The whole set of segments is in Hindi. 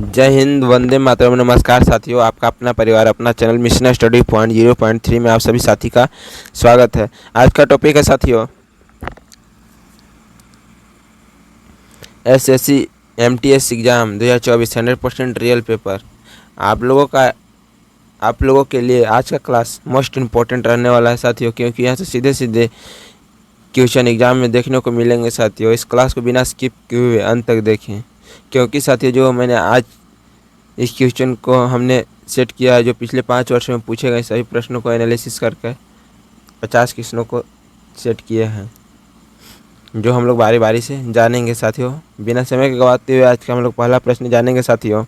जय हिंद, वंदे मातरम। नमस्कार साथियों, आपका अपना परिवार अपना चैनल मिशन स्टडी पॉइंट 0.3 में आप सभी साथी का स्वागत है। आज का टॉपिक है साथियों SSC MTS exam 2024 100% real paper. आप लोगों के लिए आज का क्लास मोस्ट इम्पोर्टेंट रहने वाला है साथियों, क्योंकि यहाँ से सीधे सीधे क्वेश्चन एग्जाम में देखने को मिलेंगे साथियों। इस क्लास को बिना स्किप किए हुए अंत तक देखें, क्योंकि साथियों जो मैंने आज इस क्वेश्चन को हमने सेट किया है, जो पिछले 5 वर्ष में पूछे गए सभी प्रश्नों को एनालिसिस करके 50 क्वेश्चनों को सेट किए हैं, जो हम लोग बारी बारी से जानेंगे साथियों। बिना समय के गवाते हुए आज का हम लोग पहला प्रश्न जानेंगे साथियों।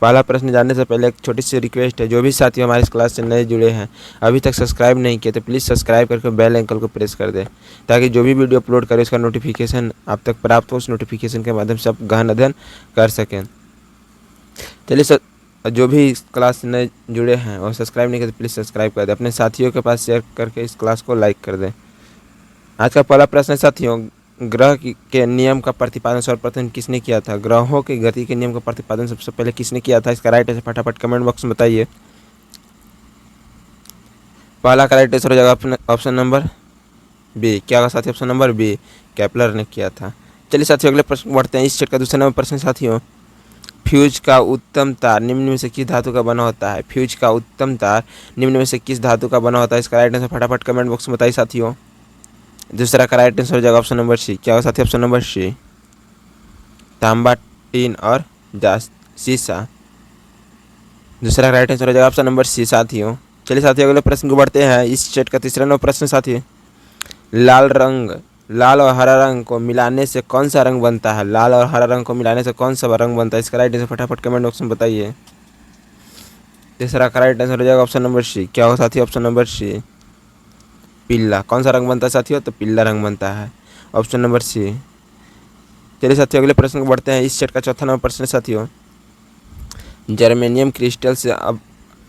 पहला प्रश्न जानने से पहले एक छोटी सी रिक्वेस्ट है, जो भी साथियों हमारे इस क्लास से नए जुड़े हैं अभी तक सब्सक्राइब नहीं किए तो प्लीज़ सब्सक्राइब करके बेल आइकन को प्रेस कर दें, ताकि जो भी वीडियो अपलोड करें उसका नोटिफिकेशन आप तक प्राप्त हो। उस नोटिफिकेशन के माध्यम से आप गहन अध्ययन कर सकें। चलिए सर, जो भी इस क्लास से नए जुड़े हैं और सब्सक्राइब नहीं करते प्लीज़ सब्सक्राइब कर दें, अपने साथियों के पास शेयर करके इस क्लास को लाइक कर दें। आज का पहला प्रश्न है साथियों, ग्रह के नियम का प्रतिपादन सर्वप्रथम किसने किया था? ग्रहों की गति के नियम का प्रतिपादन सबसे पहले किसने किया था? इसका राइट आंसर फटाफट कमेंट बॉक्स में बताइए। पहला का राइट आंसर हो जाएगा ऑप्शन नंबर बी। क्या होगा साथियों? ऑप्शन नंबर बी, केपलर ने किया था। चलिए साथियों अगले प्रश्न बढ़ते हैं। इस सेट का दूसरा नंबर प्रश्न साथियों, फ्यूज का उत्तम तार निम्न में से किस धातु का बना होता है? फ्यूज का उत्तम तार निम्न में से किस धातु का बना होता है? इसका राइट आंसर फटाफट कमेंट बॉक्स में बताइए साथियों। दूसरा का राइट आंसर हो जाएगा ऑप्शन नंबर सी। क्या होगा साथियों? ऑप्शन नंबर सी, तांबा, टीन और शीशा। दूसरा राइट आंसर हो जाएगा ऑप्शन नंबर सी साथियों। चलिए साथियों अगले प्रश्न को बढ़ते हैं। इस सेट का तीसरा नंबर प्रश्न साथियों, लाल और हरा रंग को मिलाने से कौन सा रंग बनता है? लाल और हरा रंग को मिलाने से कौन सा रंग बनता है? इसका राइट आंसर फटाफट कमेंट बॉक्स में बताइए। तीसरा का राइट आंसर हो जाएगा ऑप्शन नंबर सी। क्या होगा साथियों? ऑप्शन नंबर सी, पीला। कौन सा रंग बनता है साथियों? तो पीला रंग बनता है, ऑप्शन नंबर सी। चलिए साथियों अगले प्रश्न को बढ़ते हैं। इस सेट का चौथा नंबर प्रश्न साथियों, जर्मेनियम क्रिस्टल से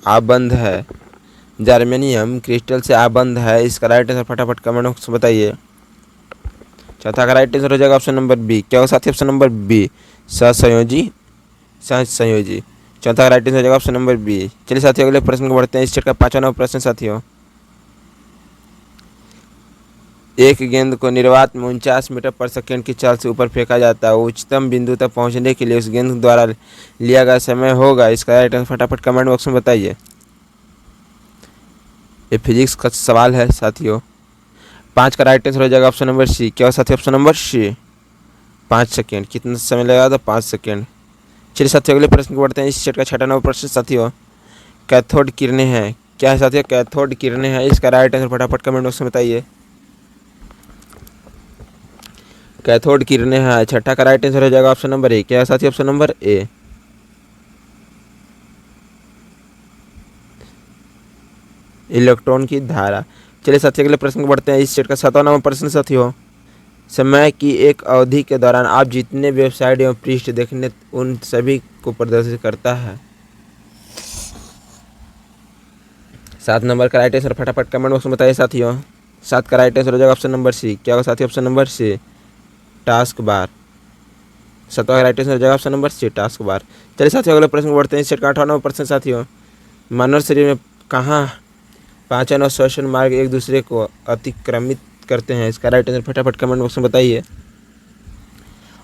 आबंध है। जर्मेनियम क्रिस्टल से आबंध है, इसका राइट आंसर फटाफट कमेंट बॉक्स में बताइए। चौथा का राइट आंसर हो जाएगा ऑप्शन नंबर बी। क्या होगा साथियों? ऑप्शन नंबर बी, सहसंयोजी। चौथा का राइट आंसर हो जाएगा ऑप्शन नंबर बी। चलिए साथियों अगले प्रश्न को बढ़ते हैं। इस सेट का पांचवा नंबर प्रश्न साथियों, एक गेंद को निर्वात में 49 मीटर पर सेकंड की चाल से ऊपर फेंका जाता है। उच्चतम बिंदु तक पहुंचने के लिए उस गेंद द्वारा लिया गया समय होगा। इसका राइट आंसर फटाफट कमेंट बॉक्स में बताइए। ये फिजिक्स का सवाल है साथियों। 5 का राइट आंसर हो जाएगा ऑप्शन नंबर सी। क्या हो साथियों? Option number C, 5 second. कितना समय लगेगा? तो 5 सेकेंड। चलिए साथियों अगले प्रश्न को बढ़ते हैं। इस सेट का छठा नंबर प्रश्न साथियों, कैथोड किरणें हैं। क्या है साथियों? कैथोड किरणें हैं, इसका राइट आंसर फटाफट कमेंट बॉक्स में बताइए। कैथोड किरणें हैं, छठा का राइट आंसर हो जाएगा ऑप्शन नंबर ए। क्या है साथियों? ऑप्शन नंबर ए, इलेक्ट्रॉन की धारा। चलिए साथियों अगले प्रश्न को बढ़ते हैं। इस सेट का सातवां नंबर प्रश्न साथियों, समय की एक अवधि के दौरान आप जितने वेबसाइट एवं पृष्ठ देखने उन सभी को प्रदर्शित करता है। 7 नंबर का राइट आंसर फटाफट कमेंट बॉक्स में बताइए साथियों। 7 का राइट आंसर हो जाएगा ऑप्शन नंबर सी। क्या होगा साथियों? Option number C, task bar. 7 का राइट आंसर हो जाएगा option number C, task bar. चलिए साथियों अगले प्रश्न को बढ़ते हैं। इस सेट का 8वां नंबर प्रश्न साथियों, मानव शरीर में कहाँ पाचन और श्वसन मार्ग एक दूसरे को अतिक्रमित करते हैं? इसका राइट आंसर फटाफट कमेंट बॉक्स में बताइए।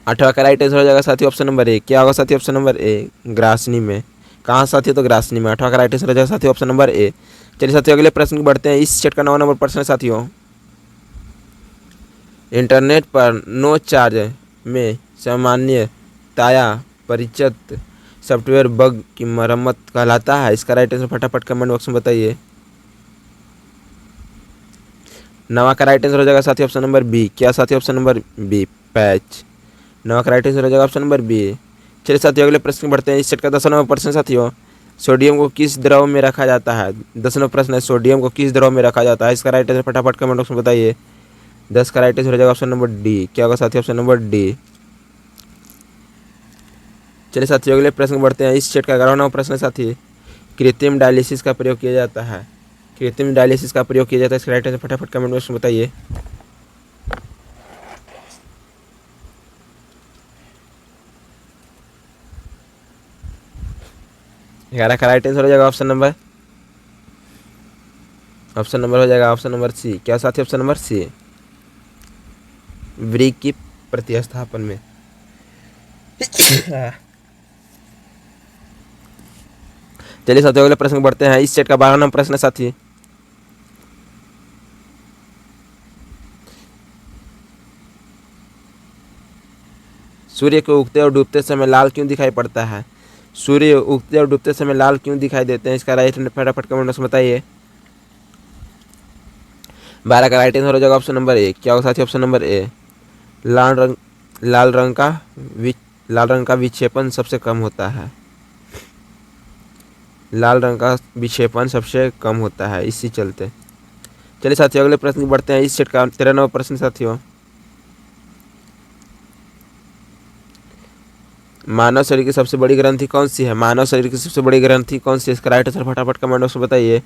8वां का राइट आंसर हो जाएगा साथियों ऑप्शन नंबर ए। क्या होगा साथियों? ऑप्शन नंबर ए, ग्रासनी में। कहाँ साथियों? तो ग्रासनी में। 8वां का राइट आंसर हो जाएगा साथियों ऑप्शन नंबर ए। चलिए साथियों अगले प्रश्न को बढ़ते हैं। इस सेट का 9वां नंबर प्रश्न साथियों, इंटरनेट पर नो चार्ज में सामान्यतया परिचित सॉफ्टवेयर बग की मरम्मत कहलाता है। इसका राइट आंसर फटाफट कमेंट बॉक्स में बताइए। 9वां का राइट आंसर हो जाएगा साथियों ऑप्शन नंबर बी। क्या साथियों? Option number B, patch. 9वां का राइट आंसर हो जाएगा ऑप्शन नंबर बी। चलिए साथियों अगले प्रश्न को बढ़ते हैं। इस सेट का 10वां नंबर प्रश्न साथियों, सोडियम को किस द्रव में रखा जाता है? 10वां प्रश्न है, सोडियम को किस द्रव में रखा जाता है? इसका राइट आंसर फटाफट कमेंट बॉक्स में बताइए। 10 का राइट आंसर हो जाएगा ऑप्शन नंबर डी। क्या होगा साथियों? Option number D. चलिए साथियों अगले प्रश्न को बढ़ते हैं। इस सेट का 11वां नंबर प्रश्न साथी, कृत्रिम डायलिसिस का प्रयोग किया जाता है। कृत्रिम डायलिसिस का प्रयोग किया जाता है, इसका राइट आंसर फटाफट कमेंट बॉक्स में बताइए। 11 का राइट आंसर हो जाएगा ऑप्शन नंबर हो जाएगा ऑप्शन नंबर सी। क्या साथी ऑप्शन नंबर सी, वृक्क की प्रतिस्थापन में। चलिए साथियों अगले प्रश्न बढ़ते हैं। इस सेट का 12वां नंबर प्रश्न है साथी। सूर्य को उगते और डूबते समय लाल क्यों दिखाई पड़ता है? सूर्य उगते और डूबते समय लाल क्यों दिखाई देते हैं? इसका राइट फटाफट कमेंट बॉक्स में बताइए। 12 का राइट आंसर हो जाएगा ऑप्शन नंबर ए। क्या होगा साथी ऑप्शन नंबर ए, लाल रंग का विक्षेपण सबसे कम होता है। लाल रंग का विक्षेपण सबसे कम होता है, इसी चलते। चलिए साथियों अगले प्रश्न बढ़ते हैं। इस सेट का 13वां प्रश्न साथियों, मानव शरीर की सबसे बड़ी ग्रंथि कौन सी है? मानव शरीर की सबसे बड़ी ग्रंथि कौन सी है? इसका राइट आंसर फटाफट कमेंट बॉक्स में बताइए।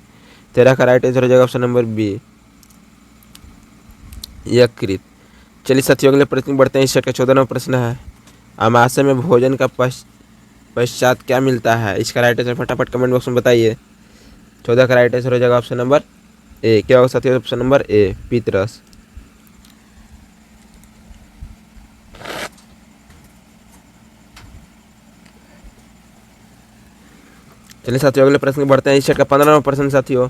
13 का राइट आंसर हो जाएगा ऑप्शन नंबर बी, यकृत। चलिए साथियों अगले प्रश्न बढ़ते हैं। इस सेट का 14वां प्रश्न है, अमाशय में भोजन का पश्चात क्या मिलता है? इसका राइट आंसर फटाफट कमेंट बॉक्स में बताइए। 14 का राइट आंसर हो जाएगा ऑप्शन नंबर ए। क्या होगा साथियों ऑप्शन नंबर ए, पीतरस। चलिए साथियों अगले प्रश्न बढ़ते हैं। इस सेट का 15वां प्रश्न साथियों,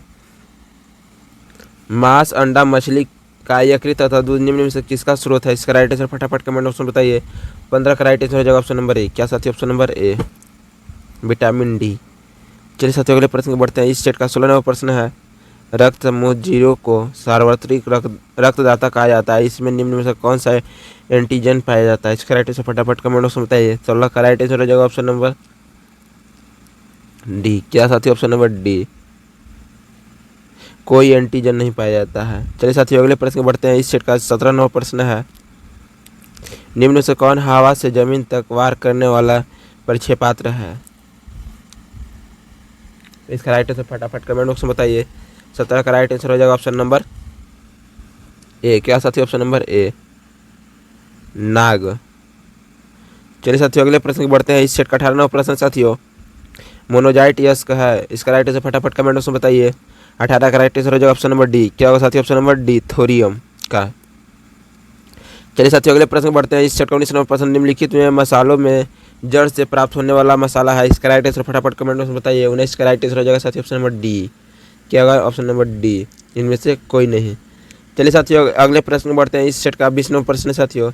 मांस, अंडा, मछली का यकृत तथा दूध निम्न में से किसका स्रोत है? इसका राइट आंसर फटाफट कमेंट बॉक्स में बताइए। 15 का राइट आंसर हो जाएगा ऑप्शन नंबर ए। क्या साथियों ऑप्शन नंबर ए, विटामिन डी। चलिए साथियों अगले प्रश्न बढ़ते हैं। इस सेट का 16वां प्रश्न है, रक्त समूह 0 को सार्वत्रिक रक्तदाता कहा जाता है। इसमें निम्न में से कौन सा एंटीजन पाया जाता है? इसका राइट आंसर फटाफट कमेंट बॉक्स में बताइए। 16 का राइट आंसर हो जाएगा ऑप्शन नंबर डी। क्या साथी ऑप्शन नंबर डी, कोई एंटीजन नहीं पाया जाता है। चलिए साथियों अगले प्रश्न बढ़ते हैं। इस सेट का 17वां प्रश्न है, निम्न से कौन हवा से जमीन तक वार करने वाला परिक्षेपात्र है? इसका राइट आंसर फटाफट कमेंट बॉक्स में बताइए। 17 का राइट आंसर हो जाएगा ऑप्शन नंबर ए। क्या साथी ऑप्शन नंबर ए, नाग। चलिए साथियों अगले प्रश्न बढ़ते हैं। इस सेट का 18वां प्रश्न साथियों, मोनोजाइट यस्क है। इसका राइट आंसर फटाफट कमेंट बॉक्स में बताइए। 18 का राइट आंसर हो जाएगा ऑप्शन नंबर डी। क्या होगा साथियों ऑप्शन नंबर डी, थोरियम का। चलिए साथियों अगले प्रश्न बढ़ते हैं। इस सेट का 19वां प्रश्न, निम्नलिखित में मसालों में जड़ से प्राप्त होने वाला मसाला है। इसका राइट आंसर फटाफट कमेंट बॉक्स में बताइए। 19 का राइट आंसर हो जाएगा साथियों ऑप्शन नंबर डी। क्या होगा ऑप्शन नंबर डी, इनमें से कोई नहीं। चलिए साथियों अगले प्रश्न बढ़ते हैं। इस सेट का 20वां प्रश्न साथियों,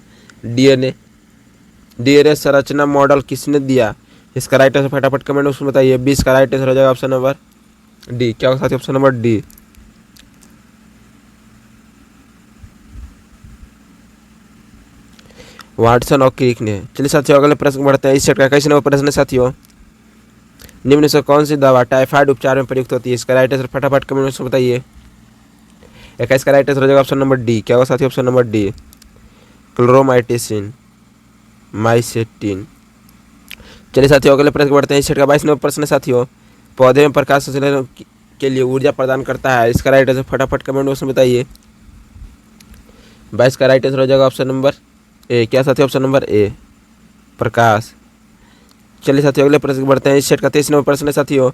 डीएनए संरचना मॉडल किसने दिया? इसका राइट आंसर फटाफट कमेंट बॉक्स में बताइए। 20 का राइट आंसर हो जाएगा ऑप्शन नंबर डी। क्या होगा साथियों ऑप्शन नंबर डी, वाटसन और क्रिक ने। चलिए साथियों अगले प्रश्न बढ़ते हैं। इस सेट का 21वां प्रश्न है साथियों, निम्न से कौन सी दवा टाइफाइड उपचार में प्रयुक्त होती है? इसका राइट आंसर फटाफट कमेंट बॉक्स में बताइए। 21 का राइट आंसर हो जाएगा ऑप्शन नंबर डी। क्या होगा साथियों ऑप्शन नंबर डी, क्लोरोमाइटेसिन माइसेटिन। चलिए साथियों अगले प्रश्न बढ़ते हैं। इस सेट का 22वां प्रश्न है साथियों, पौधे में प्रकाश संश्लेषण के लिए ऊर्जा प्रदान करता है। इसका राइट आंसर फटाफट कमेंट बॉक्स में बताइए। 22 का राइट आंसर हो जाएगा ऑप्शन नंबर ए। क्या साथियों ऑप्शन नंबर ए, प्रकाश। चलिए साथियों अगले प्रश्न बढ़ते हैं। इस सेट का 23वां प्रश्न है साथियों,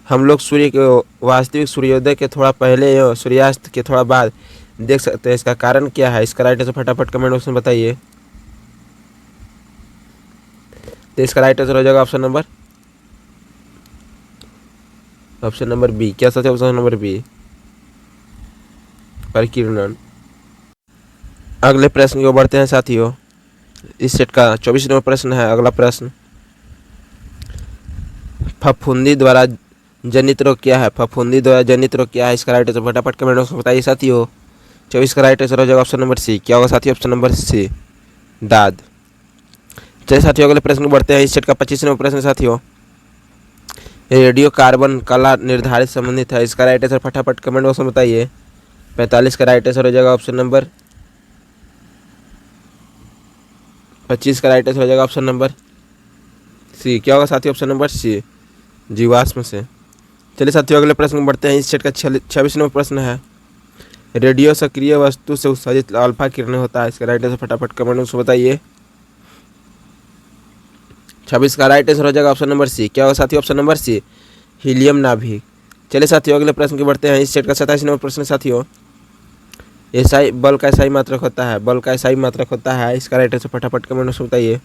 हम लोग सूर्य के वास्तविक सूर्योदय के थोड़ा पहले या सूर्यास्त के थोड़ा बाद देख सकते हैं। इसका कारण क्या है? इसका राइट आंसर फटाफट कमेंट बॉक्स में बताइए। तो इसका राइट आंसर हो जाएगा ऑप्शन नंबर बी। क्या साथियों ऑप्शन नंबर बी, परिकिरणन। अगले प्रश्न को बढ़ते हैं साथियों। इस सेट का 24वां प्रश्न है अगला प्रश्न, फफूंदी द्वारा जनित रोग क्या है? फफूंदी द्वारा जनित रोग क्या है? इसका राइट आंसर फटाफट कमेंट बॉक्स में बताइए साथियों। 24 का राइट आंसर हो जाएगा ऑप्शन नंबर सी। क्या होगा साथियों ऑप्शन नंबर सी, दाद। चलिए साथियों अगले प्रश्न बढ़ते हैं। इस सेट का 25वां प्रश्न साथियों, रेडियो कार्बन कला निर्धारित संबंधित है। इसका राइट आंसर फटाफट कमेंट बॉक्स में बताइए। 45 का राइट आंसर हो जाएगा ऑप्शन नंबर 25 का राइट आंसर हो जाएगा ऑप्शन नंबर सी। क्या होगा साथियों ऑप्शन नंबर सी, जीवाश्म से। चलिए साथियों अगले प्रश्न बढ़ते हैं। इस सेट का 26वां प्रश्न है, रेडियो सक्रिय वस्तु से उत्सर्जित अल्फा किरणें होता है। इसका राइट आंसर फटाफट कमेंट बॉक्स में बताइए। 26 का राइट आंसर हो जाएगा ऑप्शन नंबर सी। क्या होगा साथियों ऑप्शन नंबर सी, हीलियम नाभिक। चलिए साथियों अगले प्रश्न की बढ़ते हैं। इस सेट का 27 नंबर प्रश्न साथियों, एसआई बल का एसआई मात्रक होता है, बल का एसआई मात्रक होता है, इसका राइट आंसर फटाफट कमेंट में बताइए।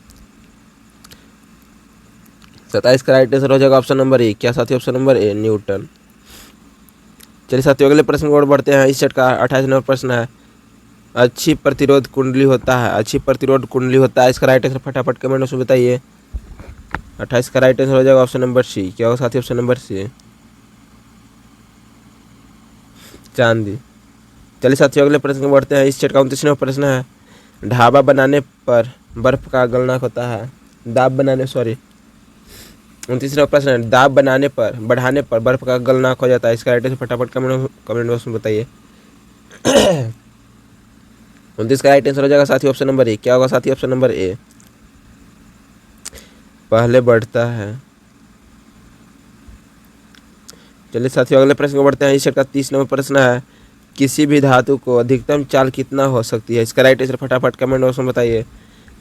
27 का राइट आंसर हो जाएगा ऑप्शन नंबर ए। क्या साथियों? ऑप्शन नंबर ए, न्यूटन। चलिए साथियों अगले प्रश्न की ओर बढ़ते हैं। इस सेट का 28 नंबर प्रश्न है, अच्छी प्रतिरोध कुंडली होता है, अच्छी प्रतिरोध कुंडली होता है, इसका राइट आंसर फटाफट कमेंट में बताइए। 28 का राइट आंसर हो जाएगा ऑप्शन नंबर सी। क्या होगा साथियों? ऑप्शन नंबर सी, चांदी। चलिए साथियों अगले प्रश्न में बढ़ते हैं। इस सेट का 29 नंबर प्रश्न है, ढाबा बनाने पर बर्फ का गलनांक होता है, दाब बनाने 29 नंबर प्रश्न है, दाब बनाने पर बढ़ाने पर बर्फ का गलनांक हो जाता है, इसका राइट आंसर फटाफट कमेंट बॉक्स में बताइए। 29 का राइट आंसर हो जाएगा साथियों ऑप्शन नंबर ए। क्या होगा साथियों? ऑप्शन नंबर ए, पहले बढ़ता है। चलिए साथियों अगले प्रश्न को बढ़ते हैं। इस सेट का 30 नंबर प्रश्न है, किसी भी धातु को अधिकतम चाल कितना हो सकती है, इसका राइट आंसर फटाफट कमेंट बॉक्स में बताइए।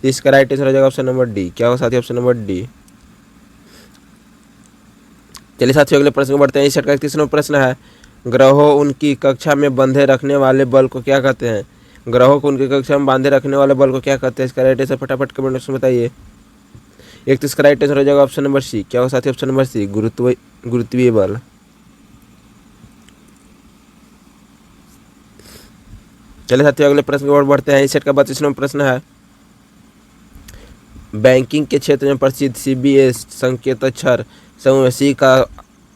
इसका राइट आंसर हो जाएगा ऑप्शन नंबर डी। क्या होगा साथियों? Option number D. चलिए साथियों अगले प्रश्न को बढ़ते हैं। इस सेट का 31 नंबर प्रश्न है, ग्रहों उनकी कक्षा में बंधे रखने वाले बल को क्या कहते हैं, ग्रहों को उनकी कक्षा में बांधे रखने वाले बल को क्या कहते हैं, इसका राइट आंसर फटाफट कमेंट बॉक्स में बताइए। 31 का राइट आंसर हो जाएगा ऑप्शन नंबर सी। क्या होगा साथियों? ऑप्शन नंबर सी, गुरुत्वीय बल। चलिए साथियों अगले प्रश्न की ओर बढ़ते हैं। इस सेट का 32 नंबर प्रश्न है, बैंकिंग के क्षेत्र में प्रसिद्ध सीबीएस संकेतक्षर समूह सी का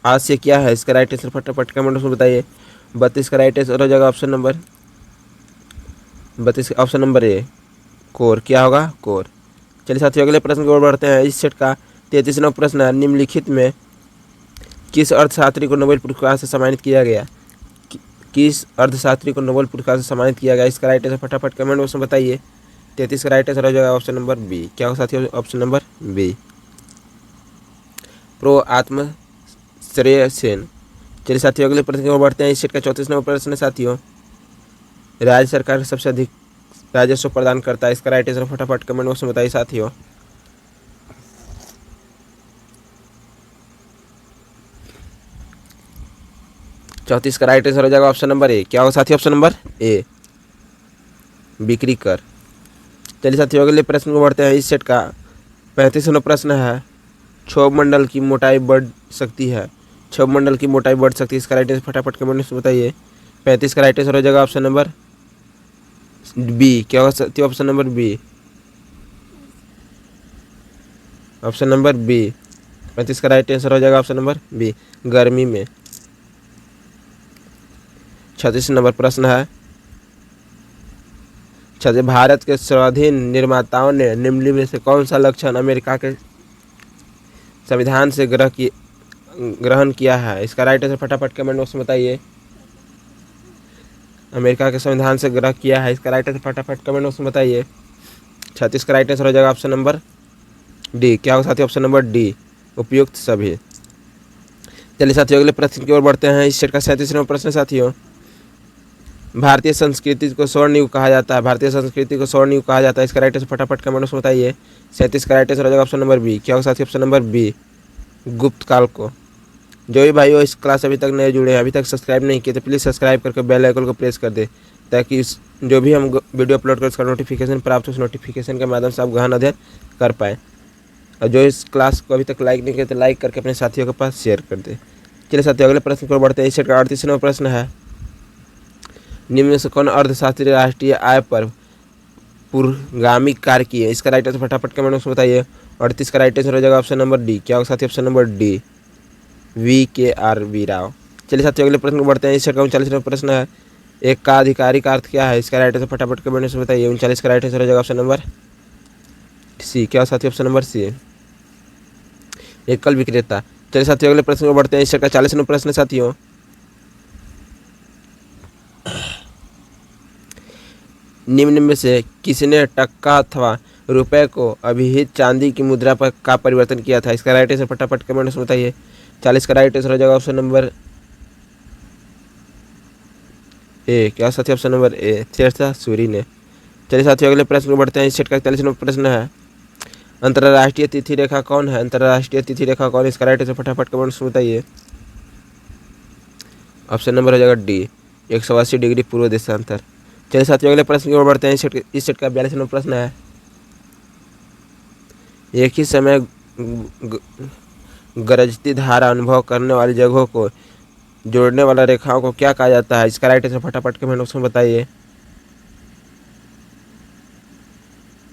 आशय क्या है, इसका राइट आंसर फटाफट कमेंट में बताइए। 32 का राइट आंसर हो जाएगा ऑप्शन नंबर 32 ऑप्शन नंबर ए, कोर। क्या होगा? कोर। चलिए साथियों अगले प्रश्न की ओर बढ़ते हैं। इस सेट का 33 नंबर प्रश्न है, निम्नलिखित में किस अर्थशास्त्री को नोबेल पुरस्कार से सम्मानित किया गया, किस अर्थशास्त्री को नोबेल पुरस्कार से सम्मानित किया गया, इसका राइट आंसर फटाफट कमेंट बॉक्स में बताइए। 33 का राइट आंसर हो जाएगा ऑप्शन नंबर बी। क्या होगा साथियों? ऑप्शन नंबर बी, प्रो आत्मश्रेय सेन। चलिए साथियों अगले प्रश्न की ओर बढ़ते हैं। इस सेट का 34 नंबर प्रश्न है साथियों, राज्य सरकार सबसे अधिक राजस्व प्रदान करता है, इसका राइट आंसर फटाफट कमेंट बॉक्स में बताइए साथियों। चौंतीस का राइट आंसर हो जाएगा ऑप्शन नंबर ए। क्या होगा साथियों? ऑप्शन नंबर ए, बिक्री कर। चलिए साथियों अगले प्रश्न को बढ़ते हैं। इस सेट का 35 नंबर प्रश्न है, क्षोभ मंडल की मोटाई बढ़ सकती है, क्षोभ मंडल की मोटाई बढ़ सकती है, इसका राइट आंसर फटाफट कमेंट में बताइए। 35 का राइट आंसर हो जाएगा ऑप्शन नंबर बी। क्या होगा साथियों? Option number B, option number B. 35 का राइट आंसर हो जाएगा ऑप्शन नंबर बी, गर्मी में। 36 नंबर प्रश्न है, भारत के स्वाधीन निर्माताओं ने निम्नलिखित में से कौन सा लक्षण अमेरिका के संविधान से ग्रहण किया है, इसका राइट आंसर फटाफट कमेंट बॉक्स में बताइए। अमेरिका के संविधान से ग्रहण किया है, इसका राइट आंसर फटाफट कमेंट बॉक्स में बताइए। 36 का राइट आंसर हो जाएगा ऑप्शन नंबर डी। क्या होगा साथियों? ऑप्शन नंबर डी, उपयुक्त सभी। चलिए साथियों अगले प्रश्न की ओर बढ़ते हैं। इस सेट का 37 नंबर प्रश्न साथियों, भारतीय संस्कृति को स्वर्ण युग कहा जाता है, भारतीय संस्कृति को स्वर्ण युग कहा जाता है, इसका राइट आंसर फटाफट कमेंट में बताइए। 37 का राइट आंसर हो जाएगा ऑप्शन नंबर बी। क्या होगा साथियों? ऑप्शन नंबर बी, गुप्त काल को। जो भी भाइयों इस क्लास अभी तक नए जुड़े हैं, अभी तक सब्सक्राइब नहीं किए, तो प्लीज़ सब्सक्राइब करके बेल आइकन को प्रेस कर दे, ताकि जो भी हम वीडियो अपलोड करें उसका नोटिफिकेशन प्राप्त हो, उस नोटिफिकेशन के माध्यम से आप गहन अध्ययन कर पाएँ। और जो इस क्लास को अभी तक लाइक नहीं किया तो लाइक करके अपने साथियों के पास शेयर कर दे। चलिए साथियों अगले प्रश्न को बढ़ते हैं। इस सेट का 38 नंबर प्रश्न है, निम्न में से कौन अर्थशास्त्री राष्ट्रीय आय पर पूर्वगामी कार्य किए, इसका राइट आंसर फटाफट कमेंट में बताइए। 38 का राइट आंसर हो जाएगा ऑप्शन नंबर डी। क्या होगा साथियों? Option number D, VKR Rao. चलिए साथियों अगले प्रश्न को बढ़ते हैं। इस सेट का 39 नंबर प्रश्न है, एक का आधिकारिक अर्थ क्या है, इसका राइट आंसर फटाफट कमेंट में बताइए। 39 का राइट आंसर हो जाएगा ऑप्शन नंबर सी। क्या साथियों? ऑप्शन नंबर सी, एकल विक्रेता। चलिए साथियों अगले प्रश्न को बढ़ते हैं। इस सेट का 40 नंबर प्रश्न साथियों, निम्न में से किसने टक्का अथवा रुपए को अभिहित चांदी की मुद्रा पर का परिवर्तन किया था, इसका राइट आंसर फटाफट कमेंट में बताइए। 40 का राइट आंसर हो जाएगा ऑप्शन नंबर ए। क्या साथियों? Option number A, Sher Shah Suri ने। चलिए साथियों अगले प्रश्न को बढ़ते हैं। इस सेट का 41 नंबर प्रश्न है, अंतर्राष्ट्रीय तिथि रेखा कौन है? अंतर्राष्ट्रीय तिथि रेखा कौन है? इसका राइट आंसर फटाफट कमेंट्स में बताइए। ऑप्शन नंबर हो जाएगा डी, 180 डिग्री पूर्व देशांतर। चलिए साथियों अगले प्रश्न की ओर बढ़ते हैं। इस सेट का 42वां प्रश्न है। एक ही समय गरजती धारा अनुभव करने वाली जगहों को जोड़ने वाला रेखाओं को क्या कहा जाता है? इसका राइट आंसर फटाफट कमेंट बॉक्स में बताइए।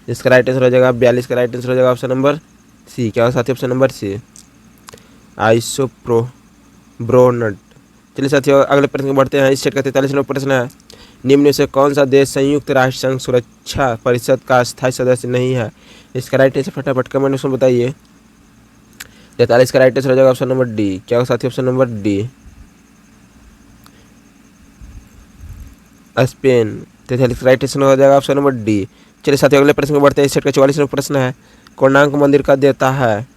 इसका राइट आंसर हो जाएगा 42 का राइट आंसर हो जाएगा ऑप्शन नंबर सी। क्या होगा साथियों? ऑप्शन नंबर सी, आइसोप्रोब्रोनट। चलिए साथियों अगले प्रश्न को बढ़ते हैं। इस सेट का 43वां प्रश्न है। निम्न में से कौन सा देश संयुक्त राष्ट्र संघ सुरक्षा परिषद का स्थायी सदस्य नहीं है? इसका राइट आंसर फटाफट कमेंट बॉक्स में बताइए। 43 का राइट आंसर हो जाएगा ऑप्शन नंबर डी। क्या होगा साथियों? Option number D, Spain. 43 का राइट आंसर हो जाएगा ऑप्शन नंबर डी। चलिए साथियों अगले प्रश्न को बढ़ते हैं। इस सेट का 44वां प्रश्न है। कोणार्क मंदिर का देवता है?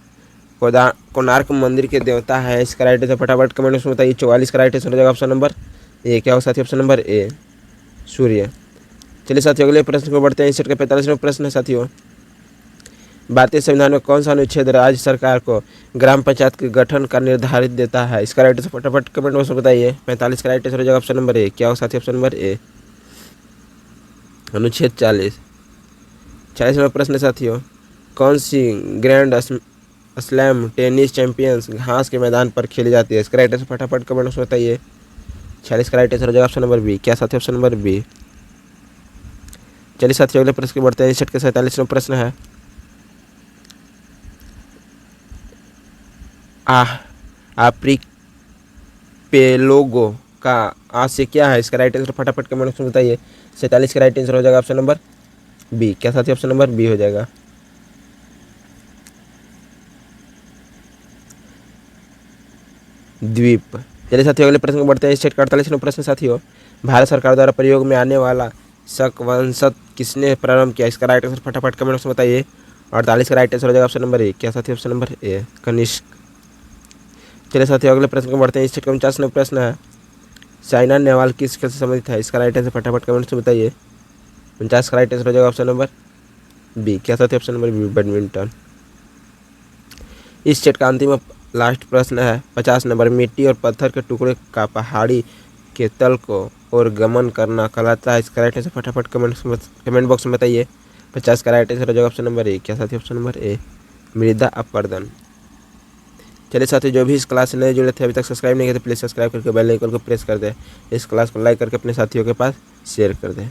कोणार्क मंदिर के देवता है? इसका राइट आंसर फटाफट कमेंट में बताइए। 44 का राइट आंसर हो जाएगा ऑप्शन नंबर ए। क्या होगा साथियों? ऑप्शन नंबर ए, सूर्य। चलिए साथियों अगले प्रश्न को बढ़ते हैं। इस सेट का 45वां प्रश्न है साथियों। भारतीय संविधान में कौन सा अनुच्छेद राज्य सरकार को ग्राम पंचायत के गठन का निर्धारित देता है? इसका राइट आंसर फटाफट कमेंट बॉक्स में बताइए। 45 का राइट आंसर हो जाएगा ऑप्शन नंबर ए। क्या होगा साथियों? ऑप्शन नंबर ए, अनुच्छेद 40। 40वां प्रश्न है साथियों। कौन सी ग्रैंड स्लैम टेनिस चैंपियंस घास के मैदान पर खेली जाती है? इसका राइट आंसर फटाफट कमेंट बॉक्स में बताइए। 46 का राइट आंसर हो जाएगा ऑप्शन नंबर बी। क्या साथियों? Option number B. चलिए साथियों अगले प्रश्न की बढ़ते हैं। इस सेट का 47वां प्रश्न है। आर्किपेलागो का आशय क्या है? इसका राइट आंसर फटाफट कमेंट बॉक्स में बताइए। 47 का राइट आंसर हो जाएगा ऑप्शन नंबर बी। क्या साथियों? ऑप्शन नंबर बी हो जाएगा। द्वीप। चलिए साथियों अगले प्रश्न को बढ़ते हैं। इस सेट का 48वां प्रश्न साथियों। भारत सरकार द्वारा प्रयोग में आने वाला शकवंशत किसने प्रारंभ किया? इसका राइट आंसर फटाफट कमेंट बॉक्स में बताइए। 48 का राइट आंसर हो जाएगा ऑप्शन नंबर ए। क्या साथियों? Option number A, Kanishka. चलिए साथियों अगले प्रश्न को बढ़ते हैं। इस सेट का 49वां प्रश्न है। साइना नेहवाल किस खेल से संबंधित है? इसका राइट आंसर फटाफट कमेंट में बताइए। 49 का राइट आंसर हो जाएगा ऑप्शन नंबर बी। क्या साथियों? Option number B, badminton. इस सेट का अंतिम लास्ट प्रश्न है 50 नंबर। मिट्टी और पत्थर के टुकड़े का पहाड़ी के तल को और गमन करना कहलाता है? इसका राइट आंसर फटाफट कमेंट बॉक्स में बताइए। 50 का राइट आंसर हो जाएगा ऑप्शन नंबर ए। क्या साथियों? ऑप्शन नंबर ए, मृदा अपरदन। चलिए साथियों जो भी इस क्लास से नए जुड़े थे अभी तक सब्सक्राइब नहीं किए तो प्लीज़ सब्सक्राइब करके बेल आइकन को प्रेस कर दें। इस क्लास को लाइक करके अपने साथियों के पास शेयर कर दें।